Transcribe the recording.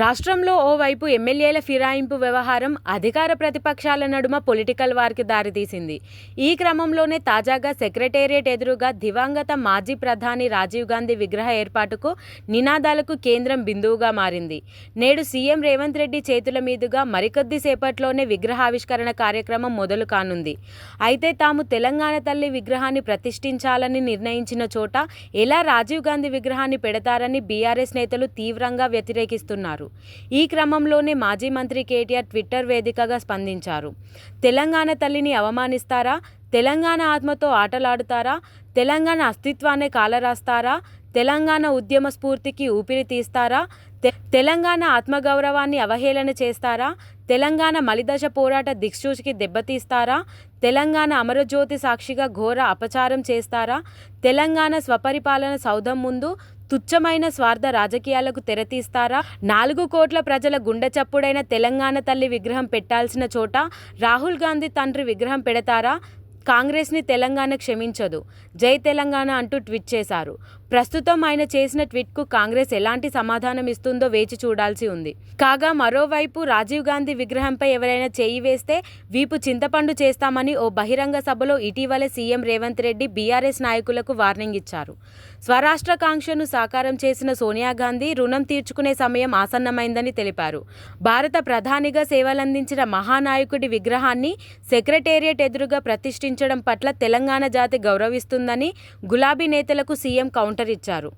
రాష్ట్రంలో ఓవైపు ఎమ్మెల్యేల ఫిరాయింపు వ్యవహారం అధికార ప్రతిపక్షాల నడుమ పొలిటికల్ వార్కి దారితీసింది. ఈ క్రమంలోనే తాజాగా సెక్రటేరియట్ ఎదురుగా దివంగత మాజీ ప్రధాని రాజీవ్ గాంధీ విగ్రహ ఏర్పాటుకు నినాదాలకు కేంద్రం బిందువుగా మారింది. నేడు సీఎం రేవంత్ రెడ్డి చేతుల మీదుగా మరికొద్ది సేపట్లోనే విగ్రహావిష్కరణ కార్యక్రమం మొదలు కానుంది. అయితే తాము తెలంగాణ తల్లి విగ్రహాన్ని ప్రతిష్ఠించాలని నిర్ణయించిన చోట ఎలా రాజీవ్ గాంధీ విగ్రహాన్ని పెడతారని బీఆర్ఎస్ నేతలు తీవ్రంగా వ్యతిరేకిస్తున్నారు. ఈ క్రమంలోనే మాజీ మంత్రి కేటీఆర్ ట్విట్టర్ వేదికగా స్పందించారు. తెలంగాణ తల్లిని అవమానిస్తారా? తెలంగాణ ఆత్మతో ఆటలాడుతారా? తెలంగాణ అస్తిత్వాన్ని కాలరాస్తారా? తెలంగాణ ఉద్యమ స్ఫూర్తికి ఊపిరి తీస్తారా? తెలంగాణ ఆత్మగౌరవాన్ని అవహేళన చేస్తారా? తెలంగాణ మలిదశ పోరాట దిక్సూచికి దెబ్బతీస్తారా? తెలంగాణ అమరజ్యోతి సాక్షిగా ఘోర అపచారం చేస్తారా? తెలంగాణ స్వపరిపాలన సౌధం ముందు తుచ్చమైన స్వార్థ రాజకీయాలకు తెరతీస్తారా? 4 కోట్ల ప్రజల గుండె చప్పుడైన తెలంగాణ తల్లి విగ్రహం పెట్టాల్సిన చోట రాహుల్ గాంధీ తండ్రి విగ్రహం పెడతారా? కాంగ్రెస్ని తెలంగాణ క్షమించదు, జై తెలంగాణ అంటూ ట్వీట్ చేశారు. ప్రస్తుతం ఆయన చేసిన ట్వీట్కు కాంగ్రెస్ ఎలాంటి సమాధానం ఇస్తుందో వేచి చూడాల్సి ఉంది. కాగా మరోవైపు రాజీవ్ గాంధీ విగ్రహంపై ఎవరైనా చేయి వేస్తే వీపు చింతపండు చేస్తామని ఓ బహిరంగ సభలో ఇటీవలే సీఎం రేవంత్ రెడ్డి బీఆర్ఎస్ నాయకులకు వార్నింగ్ ఇచ్చారు. స్వరాష్ట్ర కాంక్షను సాకారం చేసిన సోనియా గాంధీ రుణం తీర్చుకునే సమయం ఆసన్నమైందని తెలిపారు. భారత ప్రధానిగా సేవలందించిన మహానాయకుడి విగ్రహాన్ని సెక్రటేరియట్ ఎదురుగా ప్రతిష్ఠించడం పట్ల తెలంగాణ జాతి గౌరవిస్తుందని గులాబీ నేతలకు సీఎం కౌంటర్ ఇచ్చారు.